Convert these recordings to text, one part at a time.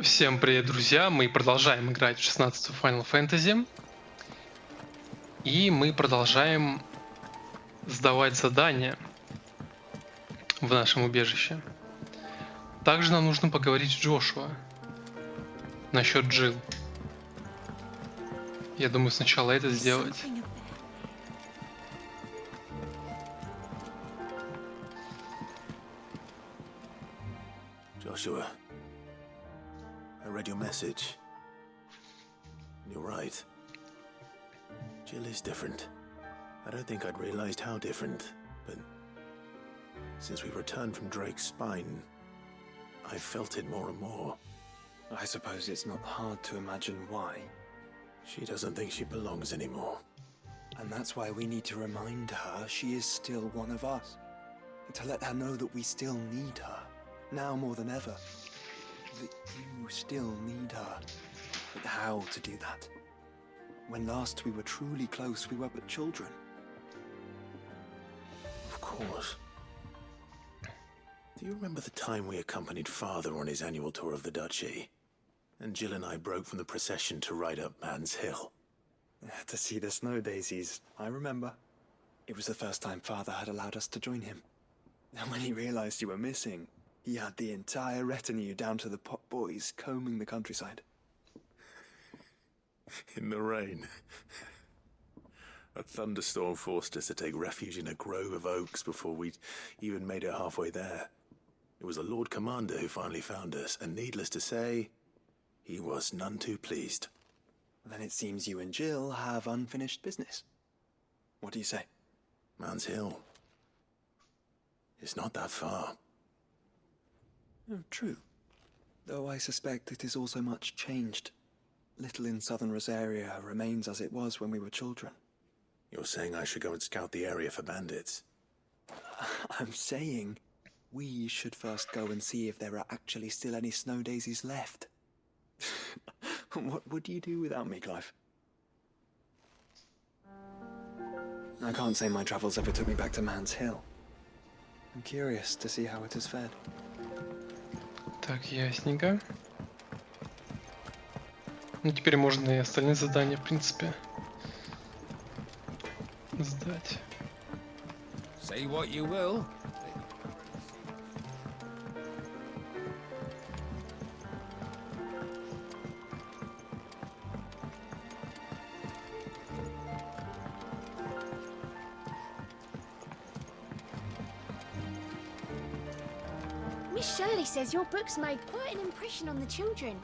Всем привет, друзья! Мы продолжаем играть в 16-ю Final Fantasy. И мы продолжаем сдавать задания в нашем убежище. Также нам нужно поговорить с Джошуа насчет Джилл. Я думаю, сначала это сделать. Joshua, I read your message. You're right. Jill is different. I don't think I'd realized how different, but since we returned from Drake's spine, I felt it more and more. I suppose it's not hard to imagine why. She doesn't think she belongs anymore. And that's why we need to remind her she is still one of us. To let her know that we still need her, now more than ever. That you still need her. But how to do that? When last we were truly close, we were but children. Of course. Do you remember the time we accompanied Father on his annual tour of the Duchy? And Jill and I broke from the procession to ride up Man's Hill. To see the snow daisies, I remember. It was the first time Father had allowed us to join him. And when he realized you were missing, he had the entire retinue down to the pot boys combing the countryside. In the rain. A thunderstorm forced us to take refuge in a grove of oaks before we'd even made it halfway there. It was the Lord Commander who finally found us, and needless to say, he was none too pleased. Then it seems you and Jill have unfinished business. What do you say? Man's Hill. It's not that far. Oh, true. Though I suspect it is also much changed. Little in southern Rosaria remains as it was when we were children. You're saying I should go and scout the area for bandits? I'm saying we should first go and see if there are actually still any snow daisies left. What would you do without me, Clive? I can't say my travels ever took me back to Man's Hill. I'm curious to see how it has fared. Так, ясненько. Ну, теперь можно и остальные задания, в принципе, сдать. Say what you will. Miss Shirley says your books made quite an impression on the children.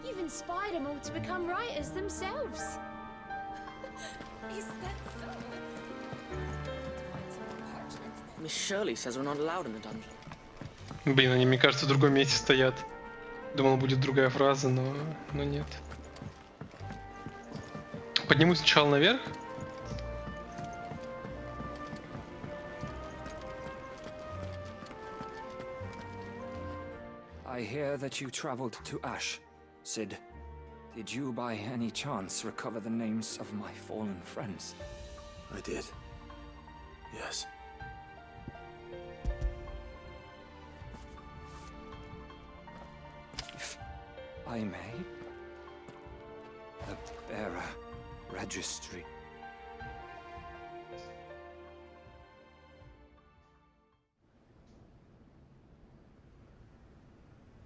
You've inspired them all to become writers themselves. Is that so? Miss Shirley says we're not allowed in the dungeon. Блин, они, мне кажется, в другом месте стоят. Думал, будет другая фраза, но нет. Поднимусь сначала наверх. I hear that you traveled to Ash, Sid. Did you by any chance recover the names of my fallen friends? I did. Yes. If I may. The bearer registry.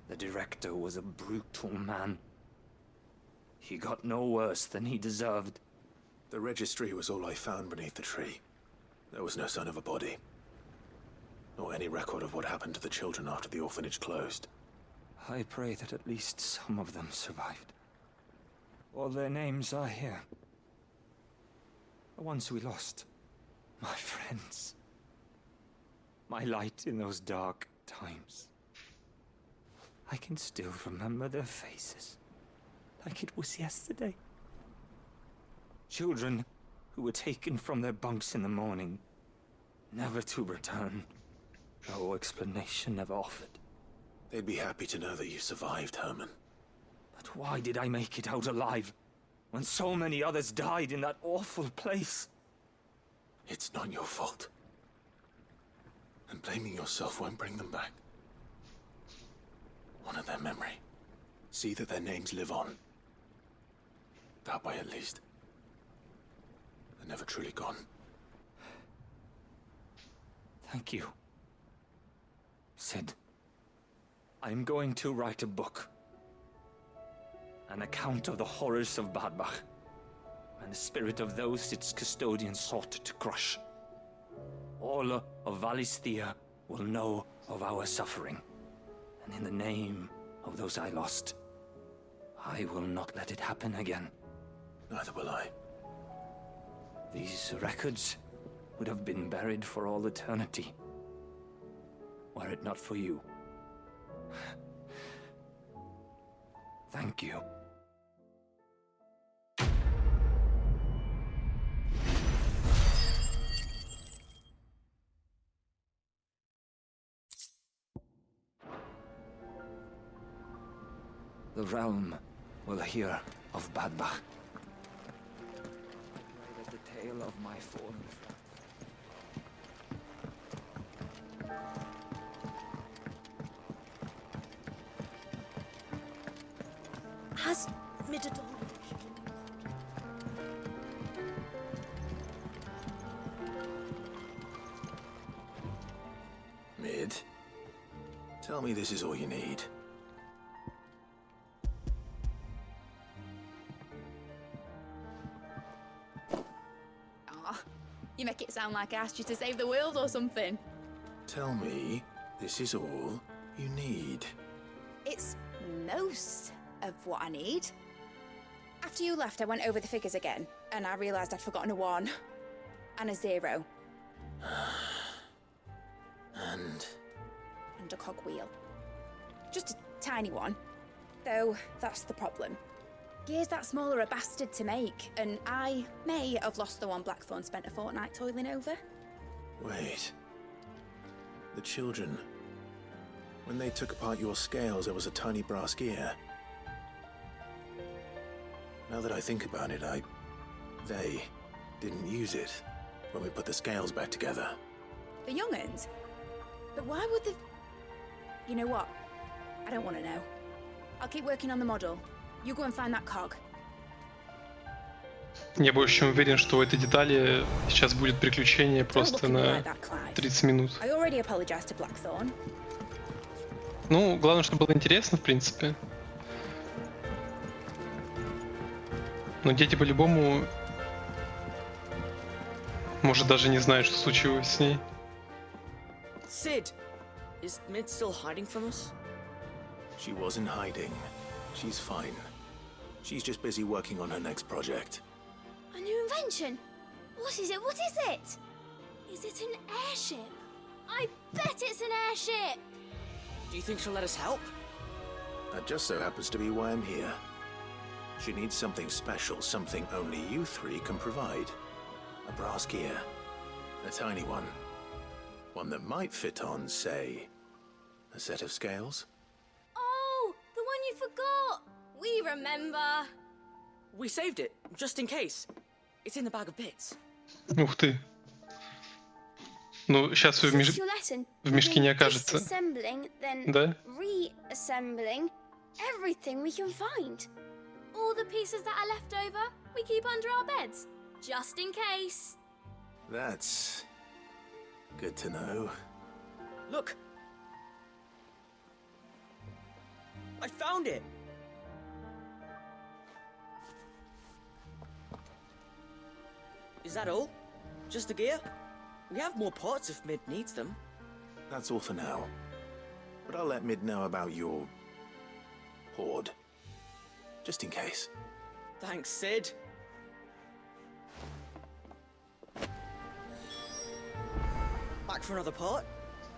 The director was a brutal man. He got no worse than he deserved. The registry was all I found beneath the tree. There was no sign of a body. Or any record of what happened to the children after the orphanage closed. I pray that at least some of them survived. All their names are here. The ones we lost. My friends. My light in those dark times. I can still remember their faces, like it was yesterday. Children who were taken from their bunks in the morning, never to return. No explanation ever offered. They'd be happy to know that you survived, Herman. But why did I make it out alive, when so many others died in that awful place? It's not your fault. And blaming yourself won't bring them back. Honor their memory. See that their names live on. That way, at least. They're never truly gone. Thank you. Sid, I'm going to write a book. An account of the horrors of Badbach, and the spirit of those its custodians sought to crush. All of Valisthea will know of our suffering, and in the name of those I lost, I will not let it happen again. Neither will I. These records would have been buried for all eternity, were it not for you. Thank you. The realm will hear of Badbach. Pray that the tale of my fallen Has Midadon... Mid, tell me this is all you need. You make it sound like I asked you to save the world or something. Tell me this is all you need. It's most of what I need. After you left, I went over the figures again, and I realised I'd forgotten a 1 and a 0. And And a cogwheel. Just a tiny one. Though, that's the problem. Gears that small are a bastard to make, and I may have lost the one Blackthorn spent a fortnight toiling over. wait. The children. When they took apart your scales, there was a tiny brass gear. Now that I think about it, they didn't use it when we put the scales back together. The young'uns? But why would the... You know what? I don't want to know. I'll keep working on the model. You go and find that cog. Я больше чем уверен, что в этой детали сейчас будет приключение просто на 30 минут. I already apologized to Blackthorn. Ну, главное, чтобы было интересно, в принципе. Но дети по-любому, может, даже не знают, что случилось с ней. Sid, is Mid still hiding from us? She wasn't hiding. She's fine. She's just busy working on her next project. A new invention? What is it? What is it? Is it an airship? I bet it's an airship! Do you think she'll let us help? That just so happens to be why I'm here. She needs something special, something only you three can provide. A brass gear. A tiny one. One that might fit on, say, a set of scales. Oh, the one you forgot! We remember! We saved it, just in case. It's in the bag of bits. Ух ты. Ну, сейчас в мешке не окажется. Disassembling, then Да? reassembling everything we can find. All the pieces that are left over, we keep under our beds, just in case. That's good to know. Look! I found it! Is that all? Just the gear? We have more parts if Mid needs them. That's all for now. But I'll let Mid know about your hoard. Just in case. Thanks, Sid. Back for another part?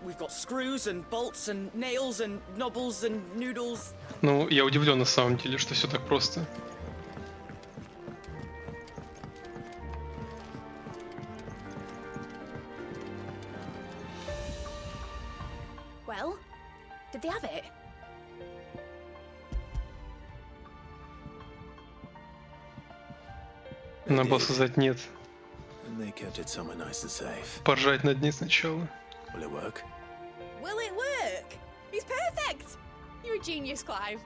We've got screws and bolts and nails and knobbles and noodles. Ну, я удивлен на самом деле, что все так просто. Well, did they have it? Надо было сказать нет. And they kept it somewhere nice and safe. Поржать над ней сначала. Will it work? Will it work? He's perfect! You're a genius, Clive.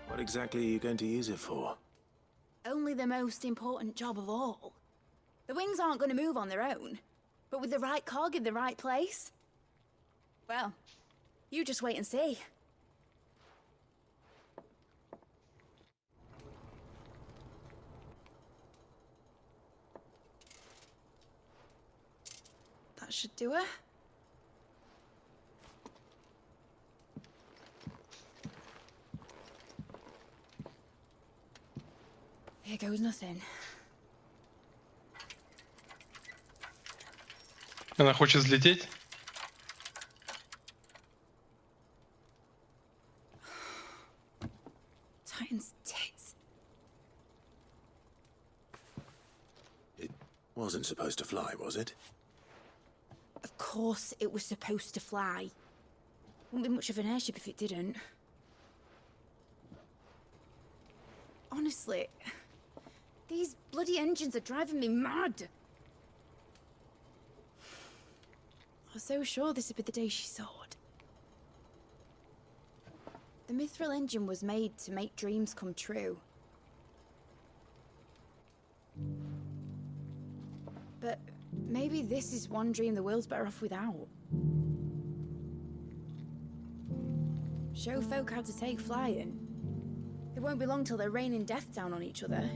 What exactly are you going to use it for? Only the most important job of all. The wings aren't going to move on their own, but with the right cog in the right place, well, you just wait and see. That should do it. Here goes nothing. Она хочет взлететь. Titan's tits. It wasn't supposed to fly, was it? Of course it was supposed to fly. Wouldn't be much of an airship if it didn't. Honestly, these bloody engines are driving me mad. I was so sure this would be the day she soared. The mithril engine was made to make dreams come true. But maybe this is one dream the world's better off without. Show folk how to take flying. It won't be long till they're raining death down on each other.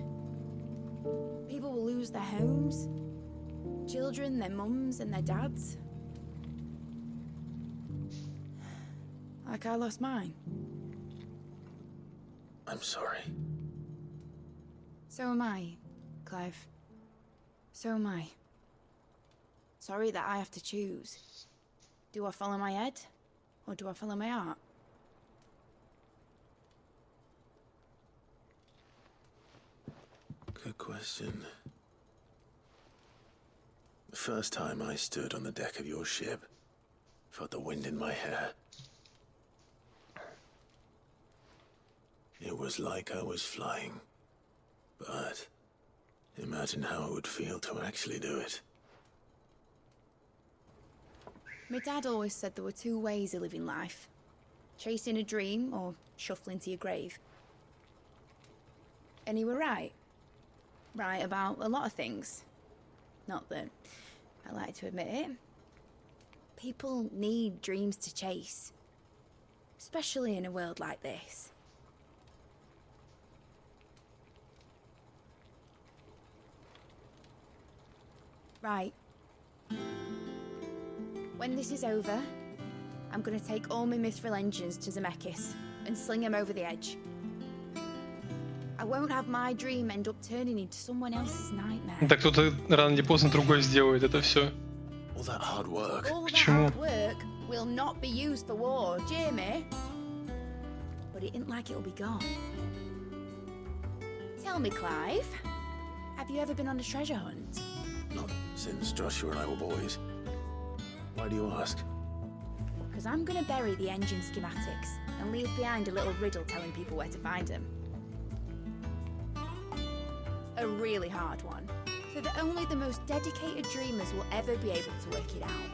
People will lose their homes, children, their mums and their dads. Like I lost mine. I'm sorry. So am I, Clive. So am I. Sorry that I have to choose. Do I follow my head, or do I follow my heart? Good question. The first time I stood on the deck of your ship, felt the wind in my hair. It was like I was flying. But imagine how it would feel to actually do it. My dad always said there were two ways of living life. Chasing a dream or shuffling to your grave. And he were right. Right about a lot of things. Not that I like to admit it. People need dreams to chase. Especially in a world like this. Right. When this is over, I'm gonna take all my mithril engines to Zemeckis and sling them over the edge. I won't have my dream end up turning into someone else's nightmare. Да кто-то рано или поздно другой сделает это все. All that hard work. All that Почему? hard work will not be used for war, Jamie. But it isn't like it'll be gone. Tell me, Clive, have you ever been on a treasure hunt? Not since Joshua and I were boys. Why do you ask? Because I'm gonna bury the engine schematics and leave behind a little riddle telling people where to find them. A really hard one, so that only the most dedicated dreamers will ever be able to work it out.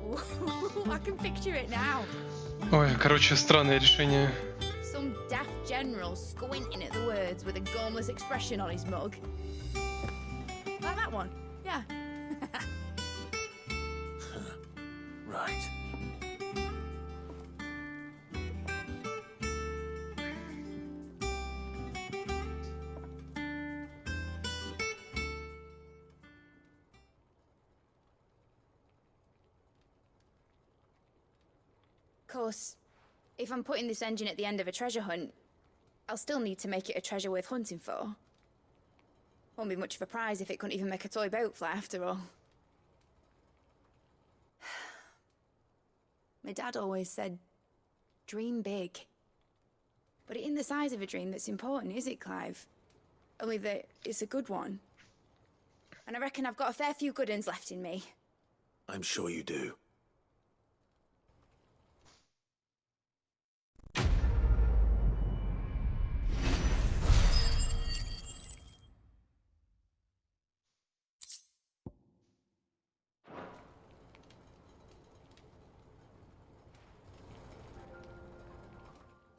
Ooh, I can picture it now. Ой, короче, странное решение. Some daft general squinting at the words with a gormless expression on his mug. Like that one, yeah. Right. Of course, if I'm putting this engine at the end of a treasure hunt, I'll still need to make it a treasure worth hunting for. Won't be much of a prize if it couldn't even make a toy boat fly after all. My dad always said, dream big. But it isn't the size of a dream that's important, is it, Clive? Only that it's a good one. And I reckon I've got a fair few good uns left in me. I'm sure you do.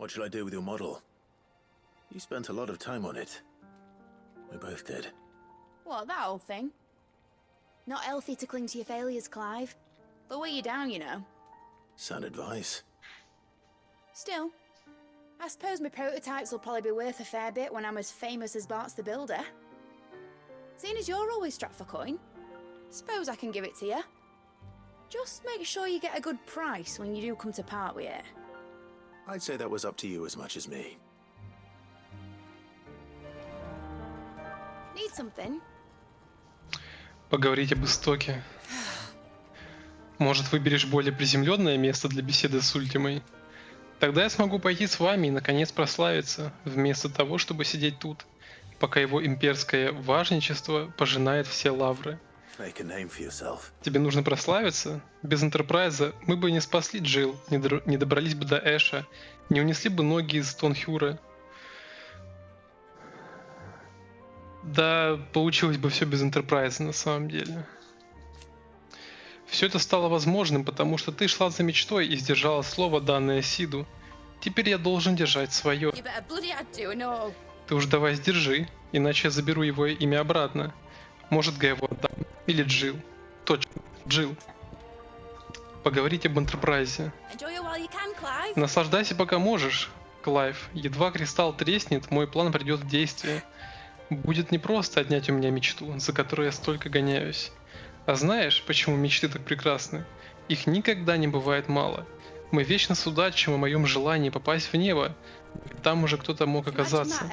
What shall I do with your model? You spent a lot of time on it. We both did. What, that old thing? Not healthy to cling to your failures, Clive. They'll weigh you down, you know. Sound advice. Still, I suppose my prototypes will probably be worth a fair bit when I'm as famous as Bart's the Builder. Seeing as you're always strapped for coin, suppose I can give it to you. Just make sure you get a good price when you do come to part with it. I'd say that was up to you as much as me. Need something? Поговорить об истоке. Может, выберешь более приземленное место для беседы с Ультимой? Тогда я смогу пойти с вами и наконец прославиться, вместо того, чтобы сидеть тут, пока его имперское важничество пожинает все лавры. Make a name for yourself. Тебе нужно прославиться? Без Энтерпрайза мы бы не спасли Джилл, не добрались бы до Эша, не унесли бы ноги из Тонхюра. Да, получилось бы все без Энтерпрайза на самом деле. Все это стало возможным, потому что ты шла за мечтой и сдержала слово, данное Сиду. Теперь я должен держать свое. Ты уж давай сдержи, иначе я заберу его имя обратно. Может, Гэву отдам. Или Джилл. Точно, Джилл. Поговорить об Энтерпрайзе. Наслаждайся, пока можешь, Клайв. Едва кристалл треснет, мой план придет в действие. Будет непросто отнять у меня мечту, за которой я столько гоняюсь. А знаешь, почему мечты так прекрасны? Их никогда не бывает мало. Мы вечно судачим о моем желании попасть в небо. Там уже кто-то мог оказаться.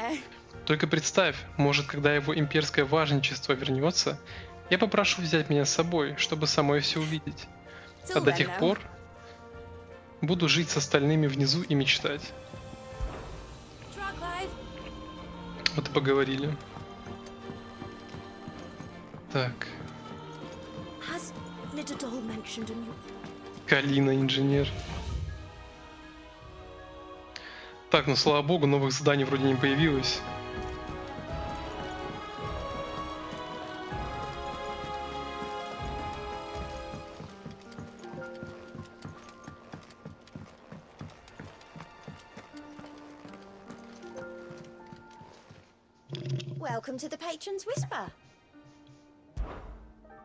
Только представь, может, когда его имперское важничество вернется, я попрошу взять меня с собой, чтобы самой все увидеть. А до тех пор буду жить с остальными внизу и мечтать. Вот и поговорили. Так. Калина, инженер. Так, ну слава богу, новых заданий вроде не появилось. Welcome to the Patron's Whisper.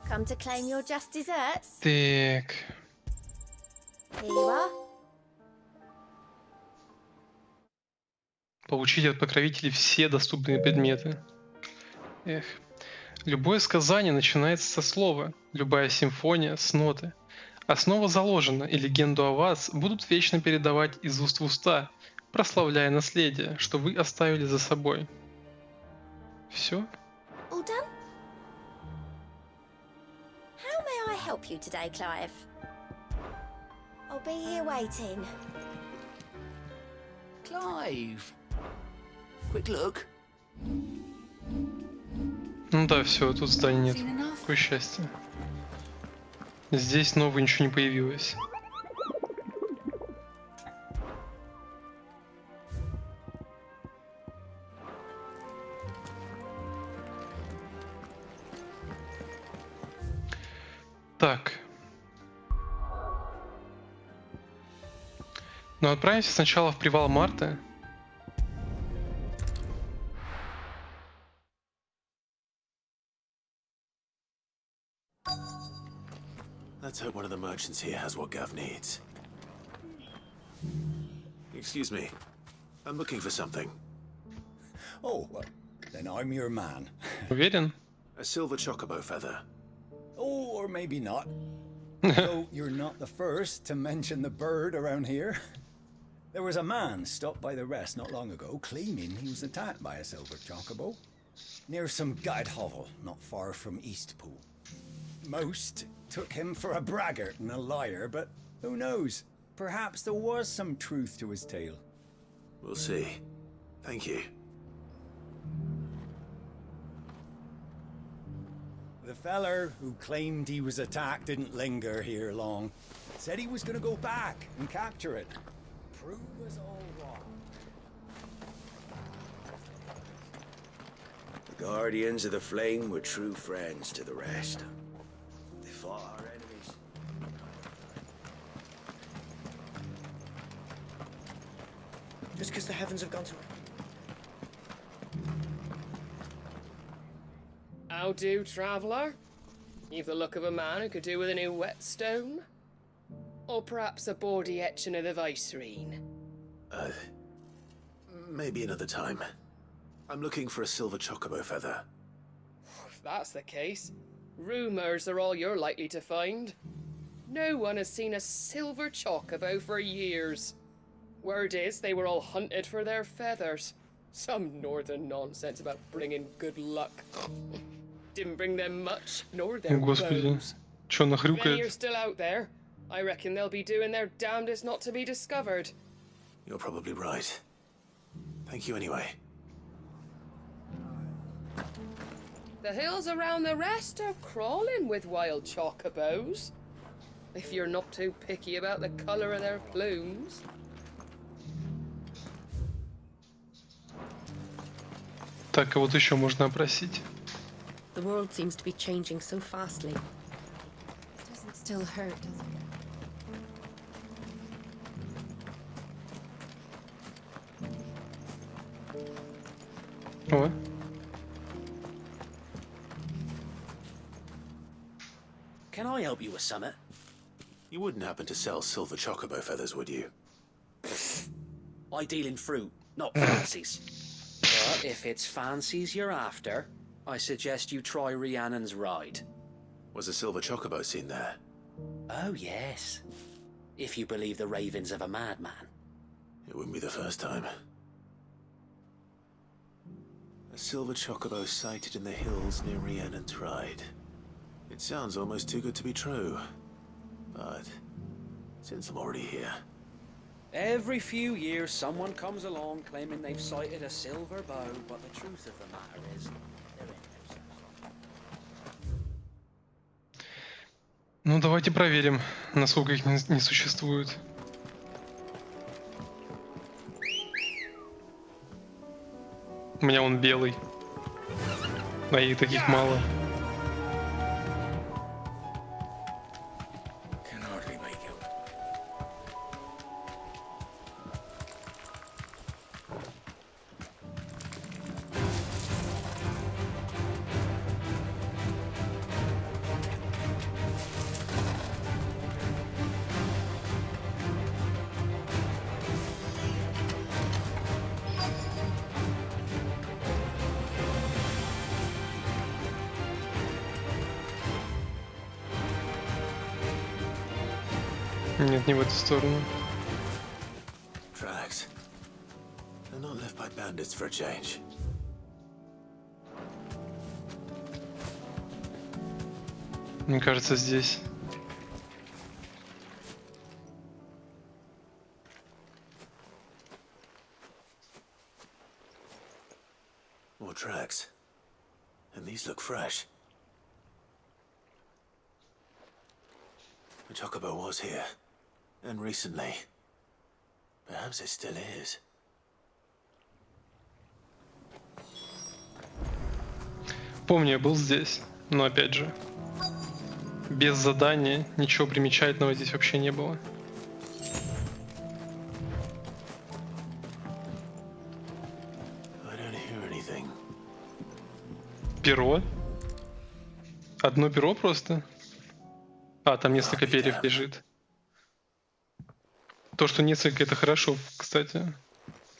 Come to claim your just desserts? Так. Here you are. Получить от покровителей все доступные предметы. Эх. Любое сказание начинается со слова, любая симфония с ноты. Основа заложена, и легенду о вас будут вечно передавать из уст в уста, прославляя наследие, что вы оставили за собой. Все? All done? How may I help you today, Clive? I'll be here waiting. Clive. Quick look. Ну да, все, тут зданий нет. Какое счастье. Здесь нового ничего не появилось. Так. Ну, отправимся сначала в привал Марты. Let's hope one of the merchants here has what Gav needs. Excuse me. I'm looking for something. Oh, well, then I'm your man. Уверен? A silver chocobo feather. Oh, or maybe not. Though you're not the first to mention the bird around here. There was a man stopped by the rest not long ago claiming he was attacked by a silver chocobo near some gutted hovel not far from Eastpool. Most took him for a braggart and a liar, but who knows? Perhaps there was some truth to his tale. We'll see. Thank you. The feller who claimed he was attacked didn't linger here long. Said he was gonna go back and capture it. Prove us all wrong. The Guardians of the Flame were true friends to the rest. They fought our enemies. Just because the heavens have gone to... How do, traveller? You've the look of a man who could do with a new whetstone. Or perhaps a bawdy etching of the Vicerine. Maybe another time. I'm looking for a silver chocobo feather. If that's the case, rumours are all you're likely to find. No one has seen a silver chocobo for years. Word is they were all hunted for their feathers. Some northern nonsense about bringing good luck. Didn't bring them much, nor their Господи, bows. чё If any are нахрюкает? still out there, I reckon they'll be doing their damnedest not to be discovered. You're probably right. Thank you anyway. The hills around the rest are crawling with wild chocobos. If you're not too picky about the colour of their plumes. Так, кого-то еще можно опросить. The world seems to be changing so fastly. It doesn't still hurt, does it? О, Can I help you with something? You wouldn't happen to sell silver chocobo feathers, would you? I deal in fruit, not fancies. But if it's fancies you're after, I suggest you try Rhiannon's ride. Was a silver chocobo seen there? Oh, yes. If you believe the ravings of a madman. It wouldn't be the first time. A silver chocobo sighted in the hills near Rhiannon's Ride. It sounds almost too good to be true. But since I'm already here... Every few years someone comes along claiming they've sighted a silver bow, but the truth of the matter is... they're in there. ну давайте проверим, насколько их не существует. У меня он белый, а их таких мало. Can hardly make out. Нет, не в эту сторону. Tracks. They're not left by bandits for a change. Мне кажется, здесь. More tracks. And these look fresh. The chocobo was here. And recently. Perhaps it still is. Помню, я был здесь, но опять же, без задания ничего примечательного здесь вообще не было. I don't hear anything. Перо? Одно перо просто? А, там несколько перьев лежит. То, что несколько, это хорошо, кстати.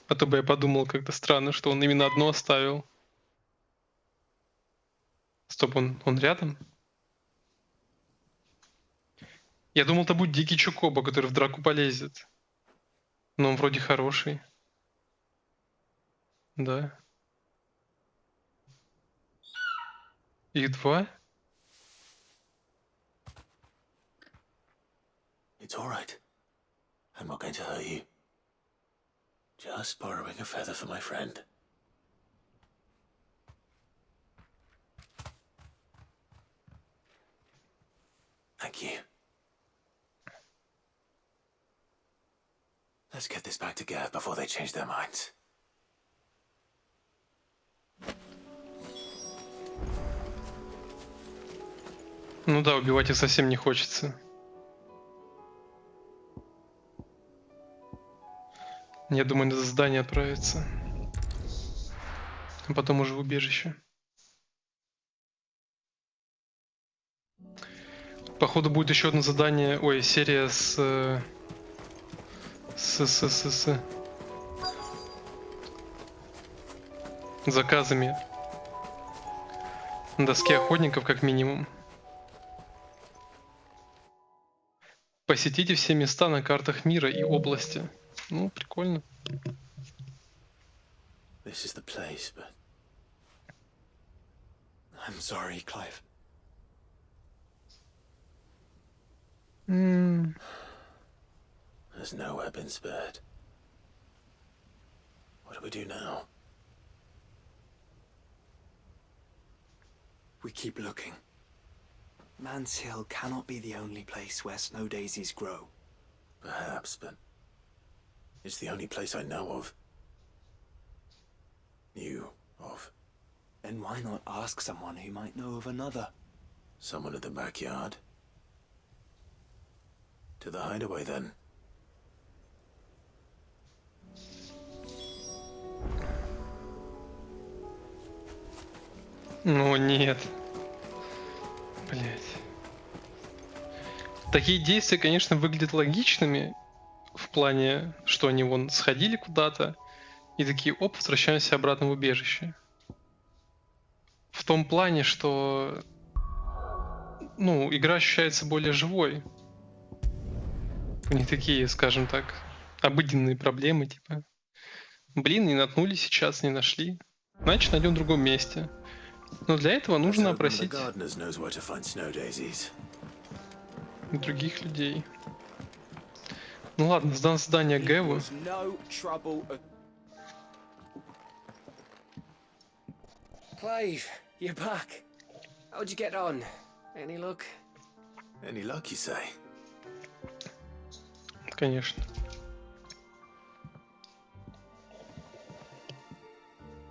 А то бы я подумал как-то странно, что он именно одно оставил. Стоп, он рядом? Я думал, это будет дикий чокоба, который в драку полезет. Но он вроде хороший. Да. Их два? It's all right. I'm not going to hurt you. Just borrowing a feather for my friend. Thank you. Let's get this back to Gav before they change their minds. Ну да, убивать их совсем не хочется. Я думаю, на задание отправиться. А потом уже в убежище. Походу будет еще одно задание. Ой, серия с заказами на доске охотников, как минимум. Посетите все места на картах мира и области. Ну, прикольно. This is the place, but I'm sorry, Clive. there's nowhere been spared. What do we do now? We keep looking. Man's Hill cannot be the only place where snow daisies grow. Perhaps, but it's the only place I know of. Knew of. Then why not ask someone who might know of another? Someone at the backyard. To the hideaway, then. Ну нет. Блять. Такие действия, конечно, выглядят логичными. В плане, что они вон сходили куда-то. И такие, оп, возвращаемся обратно в убежище. В том плане, что... Ну, игра ощущается более живой. У них такие, скажем так, обыденные проблемы, типа. Блин, не наткнули сейчас, не нашли. Значит, найдем в другом месте. Но для этого нужно опросить других людей. Ну ладно, сдам задание Гэву. Clive, you're back. How'd you get on? Any luck? Any luck, you say? Конечно.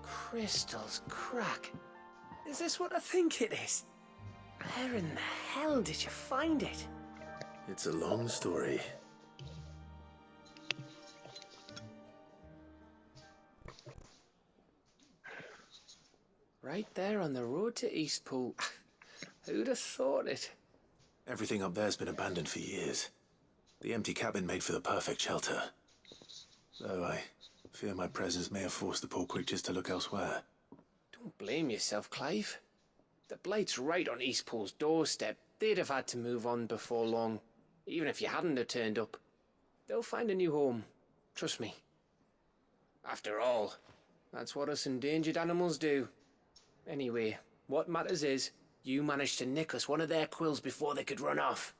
Crystal's crack. Is this what I think it is? Where in the hell did you find it? It's a long story. Right there on the road to Eastpool. Who'd have thought it? Everything up there's been abandoned for years. The empty cabin made for the perfect shelter. Though I fear my presence may have forced the poor creatures to look elsewhere. Don't blame yourself, Clive. The Blight's right on Eastpool's doorstep. They'd have had to move on before long, even if you hadn't have turned up. They'll find a new home. Trust me. After all, that's what us endangered animals do. Anyway, what matters is, you managed to nick us one of their quills before they could run off.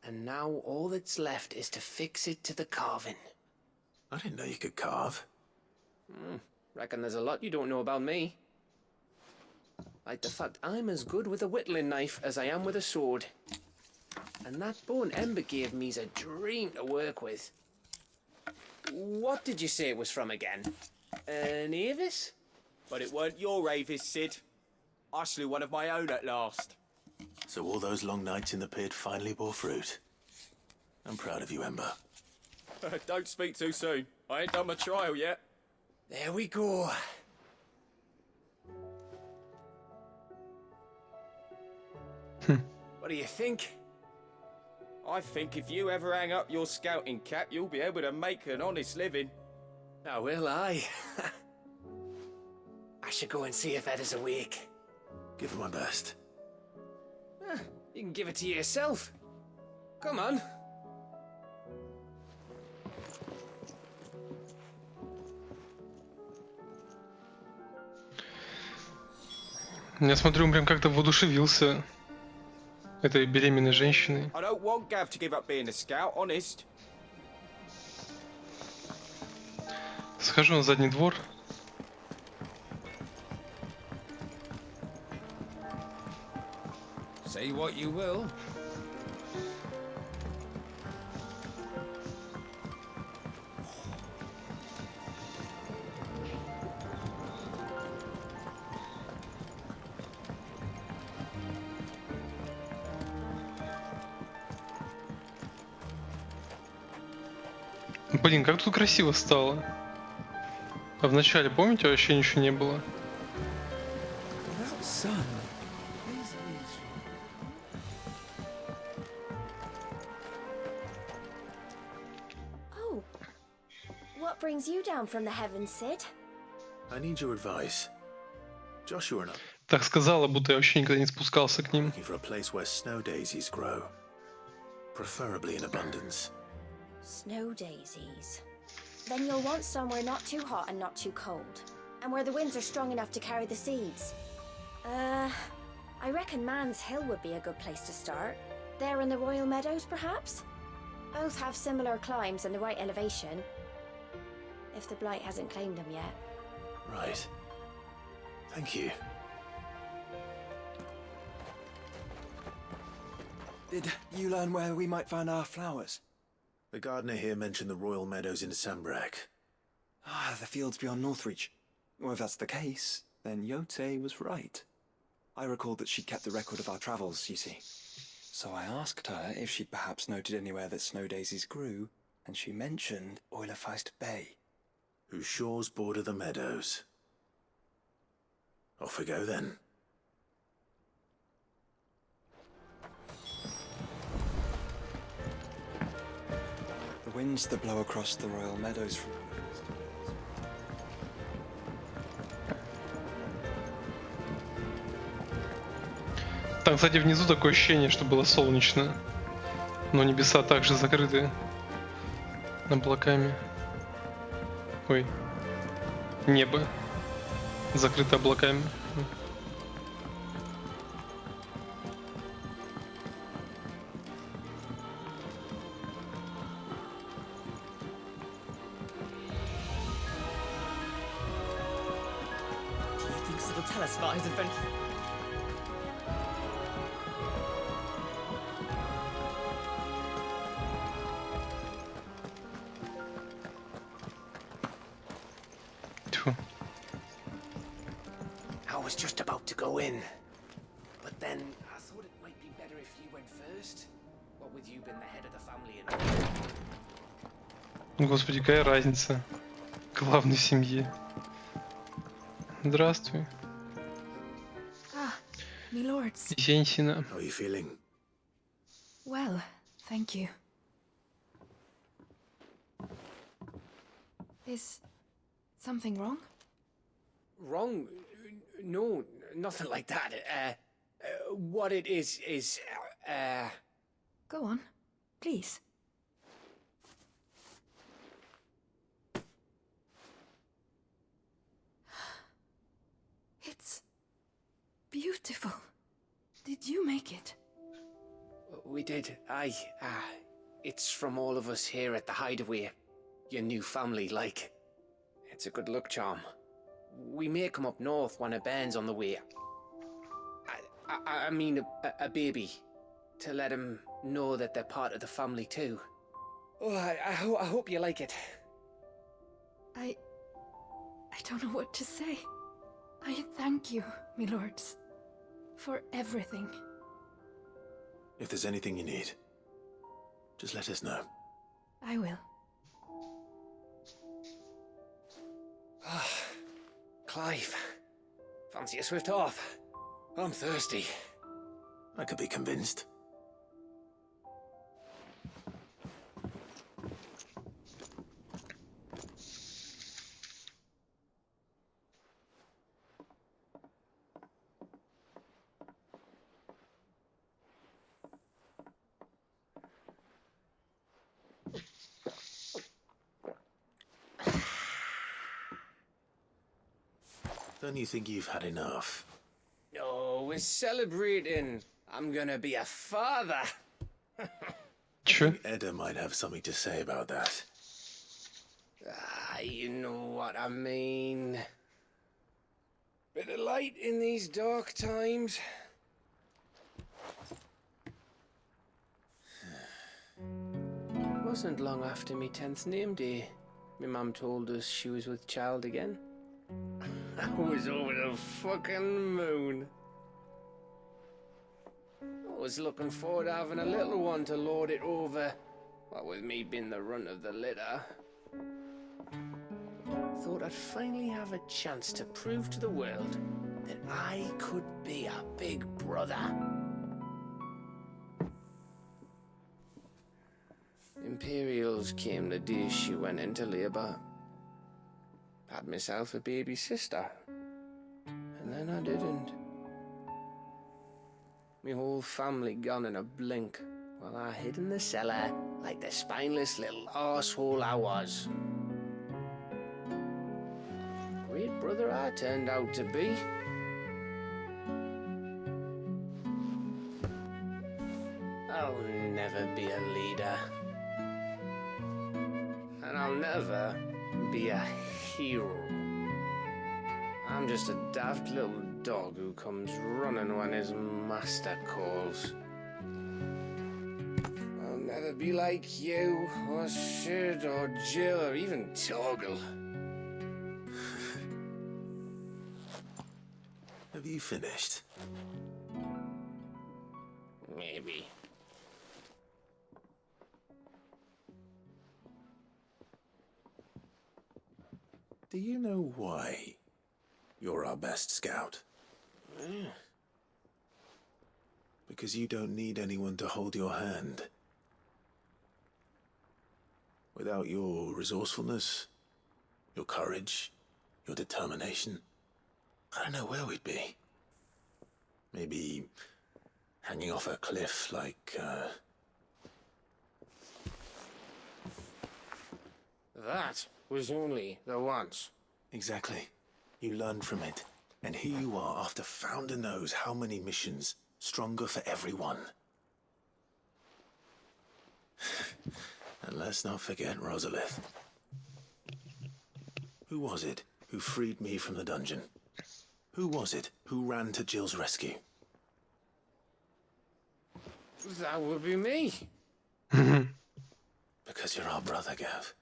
And now all that's left is to fix it to the carving. I didn't know you could carve. Reckon there's a lot you don't know about me. Like the fact I'm as good with a whittling knife as I am with a sword. And that bone Ember gave me's a dream to work with. What did you say it was from again? An Avis? But it weren't your Avis, Sid. I slew one of my own at last. So all those long nights in the pit finally bore fruit. I'm proud of you, Ember. Don't speak too soon. I ain't done my trial yet. There we go. What do you think? I think if you ever hang up your scouting cap, you'll be able to make an honest living. Now will I? I should go and see if Ed is awake. Give it my best. You can give it to yourself. Come on. Я смотрю, он прям как-то воодушевился этой беременной женщиной. I don't want Gav to give up being a scout, honest. Схожу на задний двор. Say what you will. Блин, как тут красиво стало. А в начале, помните, вообще ничего не было? That sun. These leaves. Oh. What brings you down from the heavens, Sid? I need your advice. Joshua and I Так сказала, будто я вообще никогда не спускался к ним. looking for a place where snow daisies grow, preferably in abundance. Snow daisies. Then you'll want somewhere not too hot and not too cold, and where the winds are strong enough to carry the seeds. I reckon Man's Hill would be a good place to start. There in the Royal Meadows, perhaps? Both have similar climbs and the right elevation. If the Blight hasn't claimed them yet. Right. Thank you. Did you learn where we might find our flowers? The gardener here mentioned the Royal Meadows in Sambrak. Ah, the fields beyond Northreach. Well, if that's the case, then Yote was right. I recalled that she'd kept the record of our travels, you see. So I asked her if she'd perhaps noted anywhere that snow daisies grew, and she mentioned Oilerfeist Bay. Whose shores border the meadows. Off we go then. The winds that blow across the Royal Meadows from... Там, кстати, внизу такое ощущение, что было солнечно. Но небеса также закрыты облаками. Ой. Небо закрыто облаками. Do you think it'll tell us about his adventure? Тьфу. I was just about to go in, but then I thought it might be better if you went first. What with you being the head of the family and all. Господи, какая разница? Главный в семье. Здравствуй. Ah, me lords. Зенсина. How are you feeling? Well, thank you. Is something wrong? Wrong? No, nothing like that. What it is, Go on, please. It's beautiful. Did you make it? we did. It's from all of us here at the Hideaway. Your new family, like. It's a good luck charm. We may come up north when it burns on the way. I mean a baby. To let him know that they're part of the family too. Oh, I hope you like it. I don't know what to say. I thank you, my lords, for everything. If there's anything you need, just let us know. I will. Clive, fancy a swift off? I'm thirsty. I could be convinced. Don't you think you've had enough? No, we're celebrating. I'm gonna be a father. Чё? Edda might have something to say about that. You know what I mean. Bit of light in these dark times. Wasn't long after me 10th name day. My mum told us she was with child again. I was over the fucking moon. I was looking forward to having a little one to lord it over. What with me being the runt of the litter. Thought I'd finally have a chance to prove to the world that I could be a big brother. Imperials came the day she went into labour. Had myself a baby sister. And then I didn't. My whole family gone in a blink, while I hid in the cellar like the spineless little arsehole I was. Great brother I turned out to be. I'll never be a leader. And I'll never be a hero. I'm just a daft little dog who comes running when his master calls. I'll never be like you, or Sid, or Jill, or even Torgal. Have you finished? Maybe. Do you know why you're our best scout? Because you don't need anyone to hold your hand. Without your resourcefulness, your courage, your determination, I don't know where we'd be. Maybe hanging off a cliff like, That was only the once. Exactly. You learned from it. And here you are after Founder knows how many missions, stronger for everyone. And let's not forget Rosalith. Who was it who freed me from the dungeon? Who was it who ran to Jill's rescue? That would be me. Because you're our brother, Gav.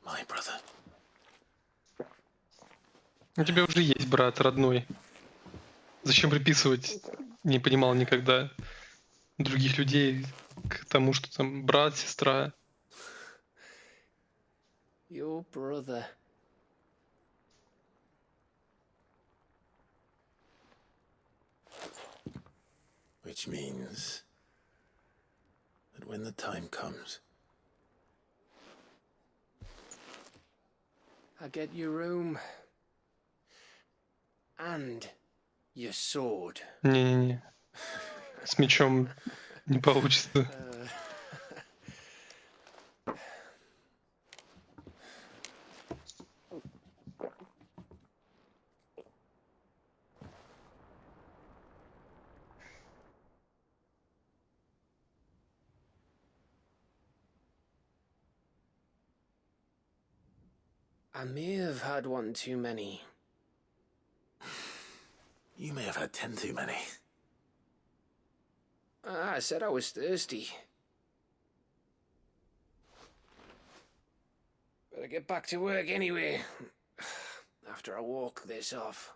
My brother. У тебя уже есть брат родной. Зачем приписывать, не понимал никогда, других людей к тому, что там брат, сестра. Your brother. Which means that when the time comes, I get your room. And your sword. Не-не-не. С мечом не получится. I may have had one too many. you may have had 10 too many. I said I was thirsty. Better get back to work anyway. After I walk this off.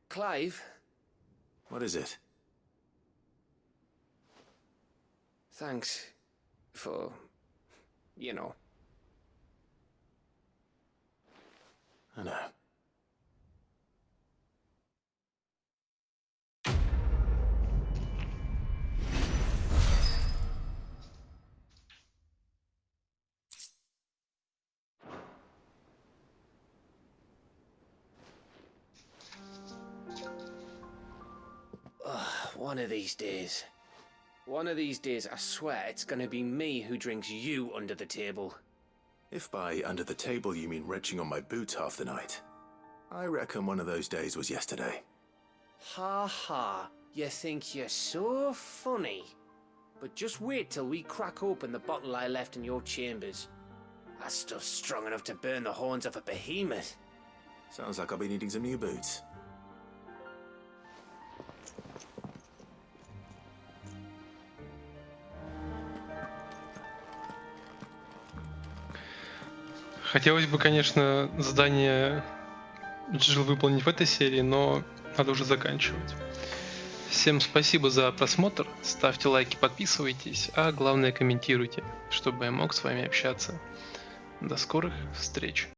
Clive? What is it? Thanks for, you know. I know. One of these days. One of these days, I swear it's gonna be me who drinks you under the table. If by under the table you mean retching on my boots half the night, I reckon one of those days was yesterday. Ha ha, you think you're so funny. But just wait till we crack open the bottle I left in your chambers. That stuff's strong enough to burn the horns of a behemoth. Sounds like I'll be needing some new boots. Хотелось бы, конечно, задание Джилл выполнить в этой серии, но надо уже заканчивать. Всем спасибо за просмотр, ставьте лайки, подписывайтесь, а главное комментируйте, чтобы я мог с вами общаться. До скорых встреч!